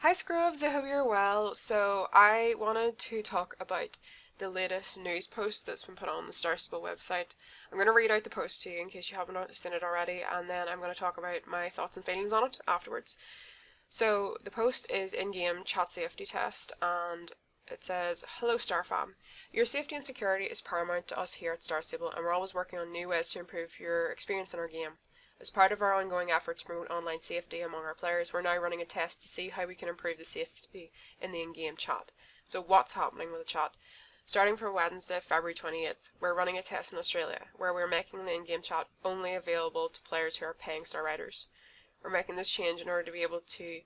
Hi Scrubs, I hope you're well. So I wanted to talk about the latest news post that's been put on the Star Stable website. I'm going to read out the post to you in case you haven't seen it already, and then I'm going to talk about my thoughts and feelings on it afterwards. So the post is in-game chat safety test, and it says, "Hello Starfam. Your safety and security is paramount to us here at Star Stable, and we're always working on new ways to improve your experience in our game. As part of our ongoing effort to promote online safety among our players, we're now running a test to see how we can improve the safety in the in-game chat." So what's happening with the chat? Starting from Wednesday, February 28th, we're running a test in Australia where we're making the in-game chat only available to players who are paying Star Riders. We're making this change in order to be able to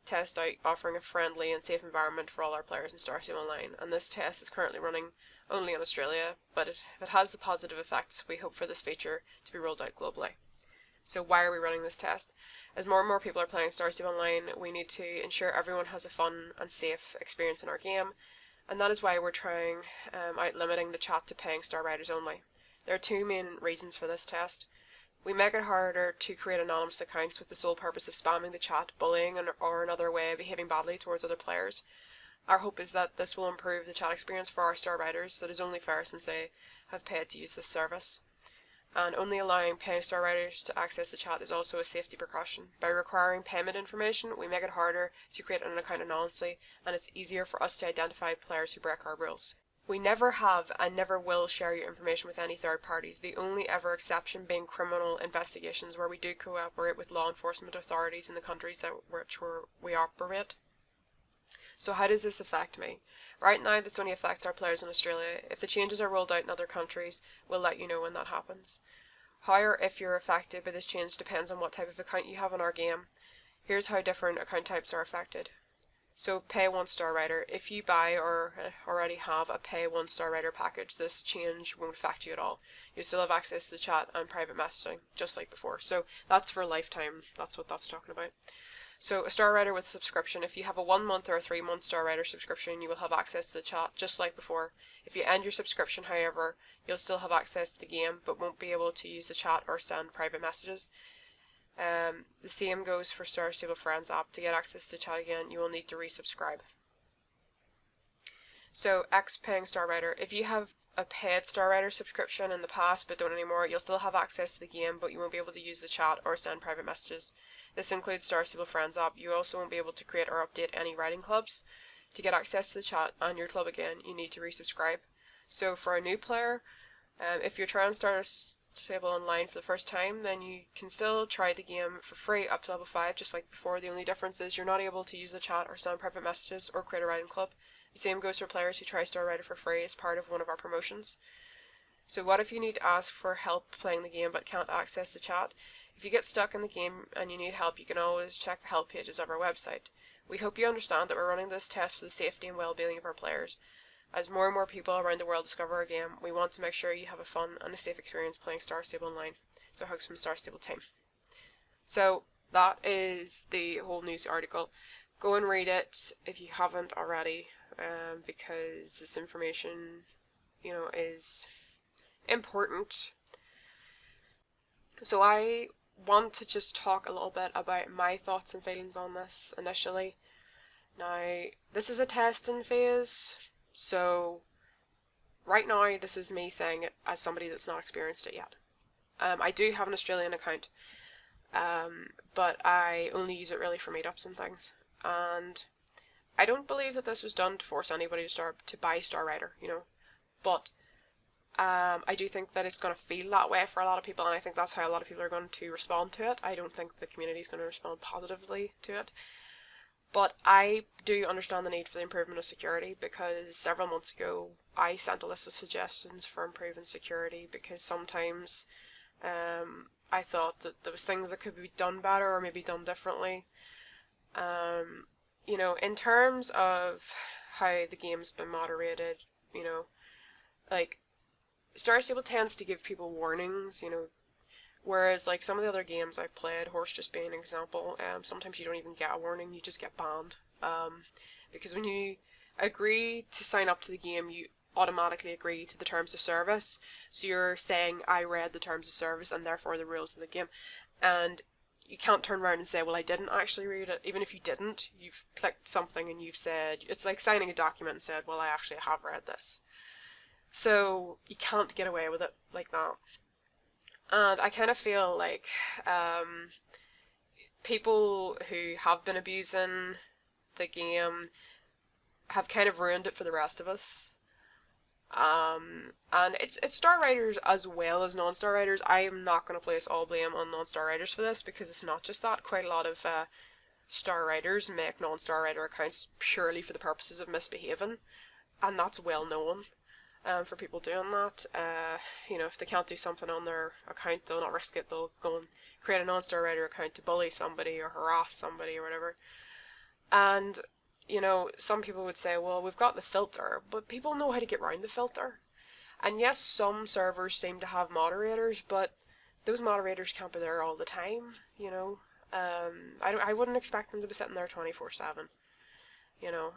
test out offering a friendly and safe environment for all our players in Star Stable Online, and this test is currently running only in Australia, but if it has the positive effects, we hope for this feature to be rolled out globally. So why are we running this test? As more and more people are playing Star Stable Online, we need to ensure everyone has a fun and safe experience in our game, and that is why we're trying out limiting the chat to paying Star Riders only. There are two main reasons for this test. We make it harder to create anonymous accounts with the sole purpose of spamming the chat, bullying, or another way behaving badly towards other players. Our hope is that this will improve the chat experience for our Star Riders. That is only fair since they have paid to use this service. And only allowing paying Star Riders to access the chat is also a safety precaution. By requiring payment information, we make it harder to create an account anonymously, and it's easier for us to identify players who break our rules. We never have and never will share your information with any third parties, the only ever exception being criminal investigations where we do cooperate with law enforcement authorities in the countries that we operate. So how does this affect me? Right now this only affects our players in Australia. If the changes are rolled out in other countries, we'll let you know when that happens. How or if you're affected by this change depends on what type of account you have in our game. Here's how different account types are affected. So pay 1 Star Rider. If you buy or already have a pay 1 Star Rider package, this change won't affect you at all. You still have access to the chat and private messaging, just like before. So that's for lifetime, that's what that's talking about. So a Star Rider with a subscription, if you have a 1 month or a 3 month Star Rider subscription, you will have access to the chat just like before. If you end your subscription, however, you'll still have access to the game, but won't be able to use the chat or send private messages. The same goes for Star Stable Friends app. To get access to chat again, you will need to resubscribe. So paying Star Rider, if you have a paid Star Rider subscription in the past but don't anymore, you'll still have access to the game, but you won't be able to use the chat or send private messages. This includes Star Stable Friends app. You also won't be able to create or update any writing clubs. To get access to the chat and your club again, you need to resubscribe. So for a new player, if you're trying to start a Stable Online for the first time, then you can still try the game for free up to level 5, just like before. The only difference is you're not able to use the chat or send private messages or create a writing club. The same goes for players who try Star Rider for free as part of one of our promotions. So what if you need to ask for help playing the game but can't access the chat? If you get stuck in the game and you need help, you can always check the help pages of our website. We hope you understand that we're running this test for the safety and well-being of our players. As more and more people around the world discover our game, we want to make sure you have a fun and a safe experience playing Star Stable Online. So hugs from Star Stable team. So that is the whole news article. Go and read it if you haven't already, because this information, is important. So I want to just talk a little bit about my thoughts and feelings on this initially. Now, this is a testing phase, so right now this is me saying it as somebody that's not experienced it yet. I do have an Australian account, but I only use it really for meetups and things, and I don't believe that this was done to force anybody to buy Star Rider, but I do think that it's going to feel that way for a lot of people, and I think that's how a lot of people are going to respond to it. I don't think the community is going to respond positively to it. But I do understand the need for the improvement of security, because several months ago I sent a list of suggestions for improving security, because sometimes I thought that there was things that could be done better or maybe done differently. In terms of how the game's been moderated, like Star Stable tends to give people warnings, whereas like some of the other games I've played, Horse just being an example, sometimes you don't even get a warning, you just get banned. Because when you agree to sign up to the game, you automatically agree to the terms of service. So you're saying, I read the terms of service and therefore the rules of the game. And you can't turn around and say, well, I didn't actually read it. Even if you didn't, you've clicked something and you've said, it's like signing a document and said, well, I actually have read this. So you can't get away with it like that. And I kind of feel like people who have been abusing the game have kind of ruined it for the rest of us. And it's star writers as well as non-star writers. I am not going to place all blame on non-star writers for this, because it's not just that. Quite a lot of star writers make non-star writer accounts purely for the purposes of misbehaving, and that's well known for people doing that. You know, if they can't do something on their account, they'll not risk it. They'll go and create a non-star writer account to bully somebody or harass somebody or whatever. And you know, some people would say, well, we've got the filter, but people know how to get around the filter. And yes, some servers seem to have moderators, but those moderators can't be there all the time, you know. I wouldn't expect them to be sitting there 24/7, you know.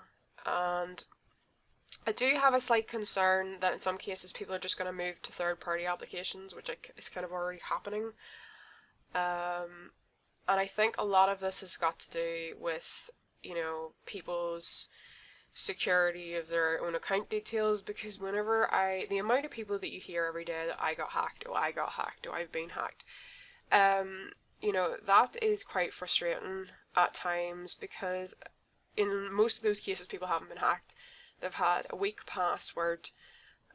And I do have a slight concern that in some cases people are just going to move to third-party applications, which is kind of already happening. And I think a lot of this has got to do with, you know, people's security of their own account details, because whenever the amount of people that you hear every day that I got hacked, oh, I've been hacked, you know, that is quite frustrating at times, because in most of those cases people haven't been hacked. They've had a weak password,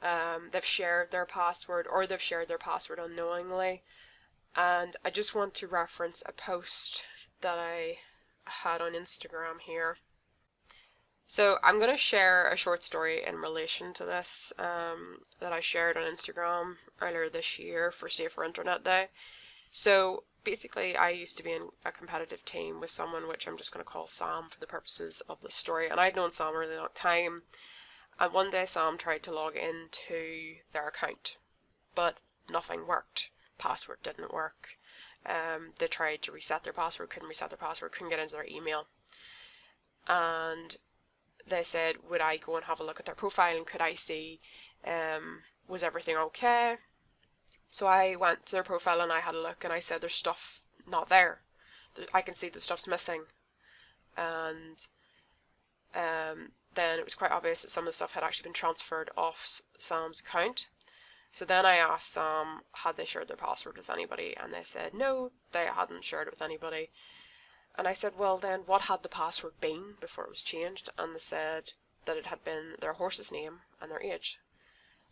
they've shared their password, or they've shared their password unknowingly. And I just want to reference a post that I had on Instagram here. So I'm going to share a short story in relation to this that I shared on Instagram earlier this year for Safer Internet Day. So basically I used to be in a competitive team with someone which I'm just going to call Sam for the purposes of this story, and I'd known Sam a really long time, and one day Sam tried to log into their account but nothing worked. Password didn't work. They tried to reset their password, couldn't reset their password, couldn't get into their email. And they said, would I go and have a look at their profile and could I see, was everything okay? So I went to their profile and I had a look, and I said, there's stuff not there. I can see the stuff's missing. And then it was quite obvious that some of the stuff had actually been transferred off Sam's account. So then I asked Sam, had they shared their password with anybody? And they said, no, they hadn't shared it with anybody. And I said, well then, what had the password been before it was changed? And they said that it had been their horse's name and their age.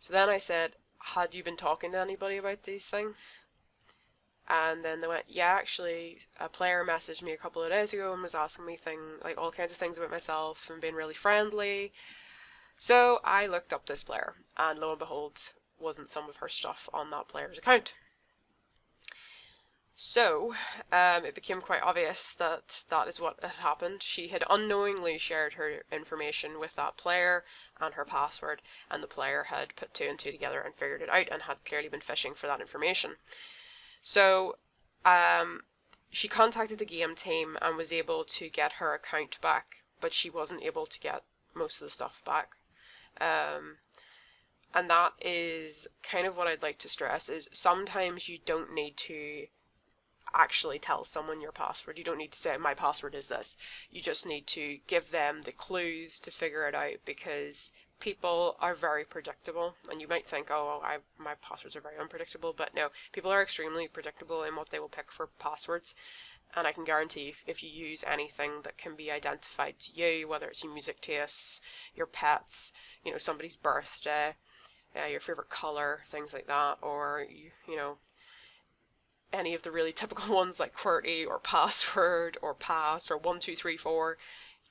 So then I said, had you been talking to anybody about these things? And then they went, yeah, actually, a player messaged me a couple of days ago and was asking me like all kinds of things about myself and being really friendly. So I looked up this player, and lo and behold, wasn't some of her stuff on that player's account. So it became quite obvious that that is what had happened. She had unknowingly shared her information with that player and her password, and the player had put two and two together and figured it out and had clearly been fishing for that information. So she contacted the game team and was able to get her account back, but she wasn't able to get most of the stuff back. And that is kind of what I'd like to stress, is sometimes you don't need to actually tell someone your password. You don't need to say, my password is this. You just need to give them the clues to figure it out, because people are very predictable. And you might think, oh, my passwords are very unpredictable, but no, people are extremely predictable in what they will pick for passwords. And I can guarantee if you use anything that can be identified to you, whether it's your music tastes, your pets, you know, somebody's birthday, your favorite color, things like that, or you know, any of the really typical ones like QWERTY or password or pass or 1234,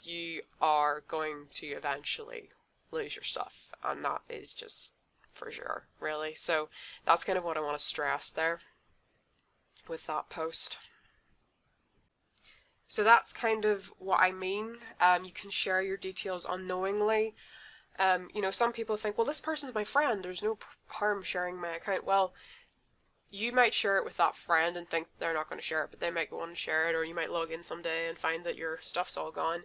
you are going to eventually lose your stuff, and that is just for sure, really. So that's kind of what I want to stress there with that post. So that's kind of what I mean. You can share your details unknowingly. You know, some people think, well, this person's my friend, there's no harm sharing my account. Well, you might share it with that friend and think they're not going to share it, but they might go on and share it, or you might log in someday and find that your stuff's all gone.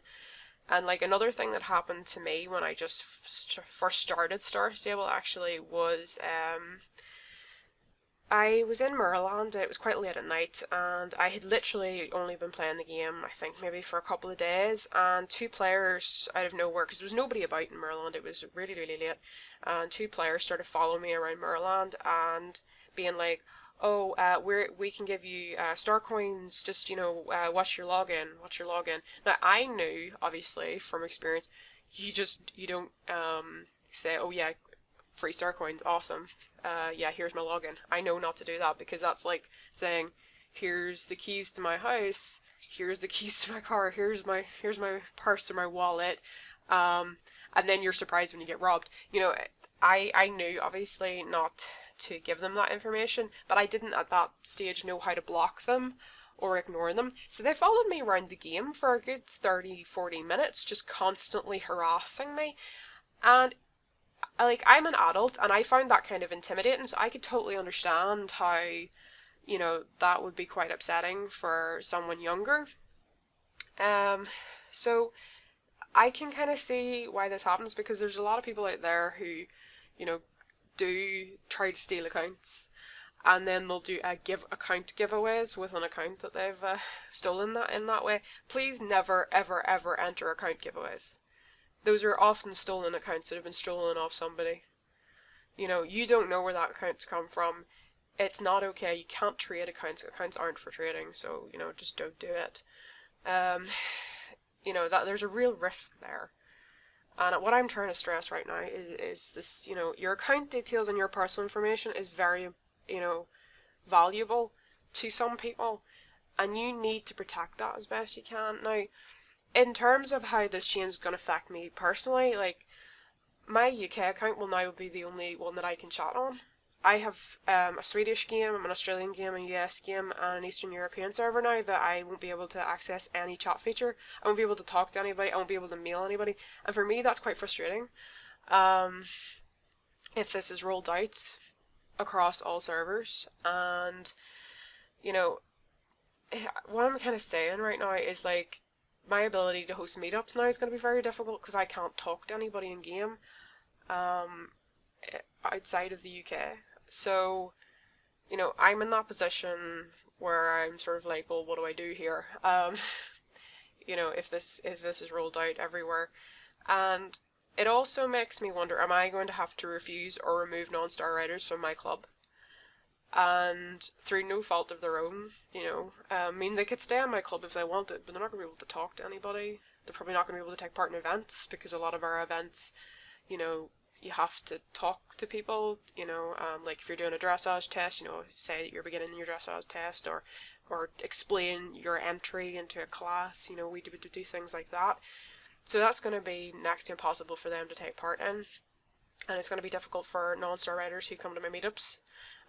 And like another thing that happened to me when I just first started Star Stable actually was I was in Maryland, it was quite late at night, and I had literally only been playing the game, I think maybe for a couple of days, and two players out of nowhere, because there was nobody about in Maryland, it was really, really late, and two players started following me around Maryland and being like, oh, we can give you star coins, just, what's your login. Now, I knew, obviously, from experience, you don't say, oh yeah, free star coins, awesome. Yeah, here's my login. I know not to do that because that's like saying, here's the keys to my house, here's the keys to my car, here's my purse or my wallet, and then you're surprised when you get robbed. I knew obviously not to give them that information, but I didn't at that stage know how to block them or ignore them. So they followed me around the game for a good 30-40 minutes, just constantly harassing me. And I'm an adult and I found that kind of intimidating, so I could totally understand how, that would be quite upsetting for someone younger. So I can kind of see why this happens, because there's a lot of people out there who, do try to steal accounts, and then they'll do account giveaways with an account that they've stolen that in that way. Please never, ever, ever enter account giveaways. Those are often stolen accounts that have been stolen off somebody. You don't know where that account's come from. It's not okay. You can't trade accounts. Accounts aren't for trading, so, just don't do it. That there's a real risk there. And what I'm trying to stress right now is this, your account details and your personal information is very, valuable to some people, and you need to protect that as best you can. Now, in terms of how this change is going to affect me personally, my UK account will now be the only one that I can chat on. I have a Swedish game, an Australian game, a US game, and an Eastern European server now that I won't be able to access any chat feature. I won't be able to talk to anybody, I won't be able to mail anybody, and for me that's quite frustrating. If this is rolled out across all servers, and, what I'm kind of saying right now is, my ability to host meetups now is going to be very difficult because I can't talk to anybody in game outside of the UK. So, I'm in that position where I'm sort of like, well, what do I do here? If this is rolled out everywhere. And it also makes me wonder, am I going to have to refuse or remove non-star riders from my club? And through no fault of their own, they could stay on my club if they wanted, but they're not going to be able to talk to anybody. They're probably not going to be able to take part in events, because a lot of our events, you have to talk to people, if you're doing a dressage test, say that you're beginning your dressage test, or explain your entry into a class, we do things like that. So that's going to be next to impossible for them to take part in. And it's going to be difficult for non-star riders who come to my meetups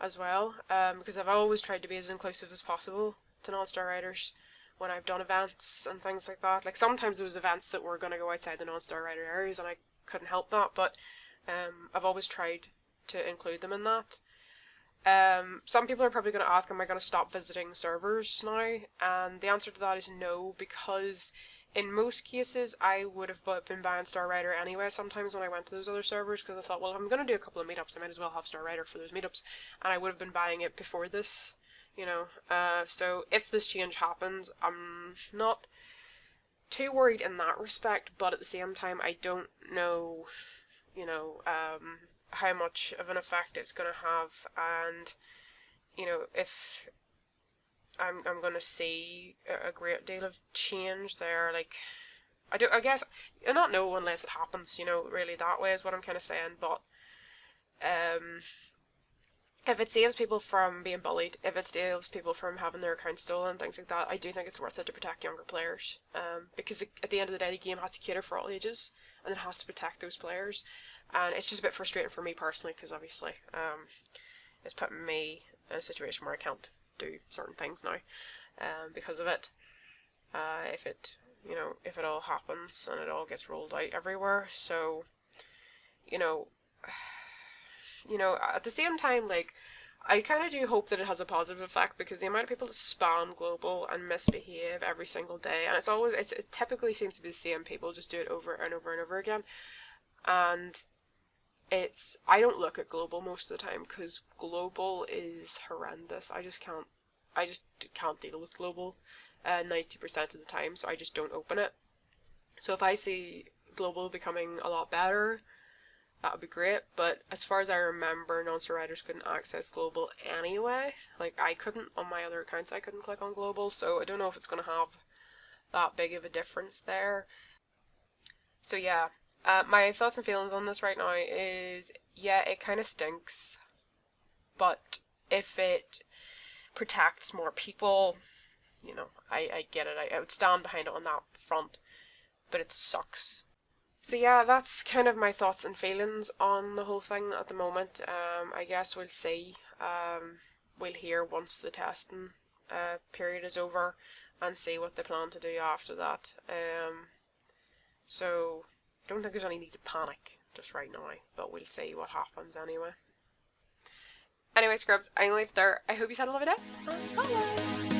as well, because I've always tried to be as inclusive as possible to non-star riders when I've done events and things like that. Sometimes there was events that were going to go outside the non-star rider areas and I couldn't help that, but I've always tried to include them in that. Some people are probably going to ask, am I going to stop visiting servers now? And the answer to that is no, because in most cases I would have been buying Star Rider anyway sometimes when I went to those other servers, because I thought, well, if I'm going to do a couple of meetups, I might as well have Star Rider for those meetups, and I would have been buying it before this, so if this change happens, I'm not too worried in that respect, but at the same time I don't know, how much of an effect it's going to have, and, if I'm going to see a great deal of change there. I guess I not know unless it happens, really that way is what I'm kind of saying, but if it saves people from being bullied, if it saves people from having their accounts stolen, things like that, I do think it's worth it to protect younger players, because at the end of the day the game has to cater for all ages, and it has to protect those players, and it's just a bit frustrating for me personally, because obviously it's putting me in a situation where I can't do certain things now because of it, if it all happens and it all gets rolled out everywhere. So at the same time, I kind of do hope that it has a positive effect, because the amount of people that spam global and misbehave every single day, and it typically seems to be the same people, just do it over and over and over again, and I don't look at global most of the time because global is horrendous. I just can't deal with global 90% of the time, so I just don't open it. So if I see global becoming a lot better, that would be great, but as far as I remember, non-star writers couldn't access global anyway. Like, I couldn't, on my other accounts, I couldn't click on global, so I don't know if it's going to have that big of a difference there. So yeah, my thoughts and feelings on this right now is, yeah, it kind of stinks, but if it protects more people, you know, I get it. I would stand behind it on that front, but it sucks. So yeah, that's kind of my thoughts and feelings on the whole thing at the moment. I guess we'll see. We'll hear once the testing period is over and see what they plan to do after that. So I don't think there's any need to panic just right now, but we'll see what happens anyway. Anyway, scrubs, I'm gonna leave it there. I hope you had a lovely day. Bye!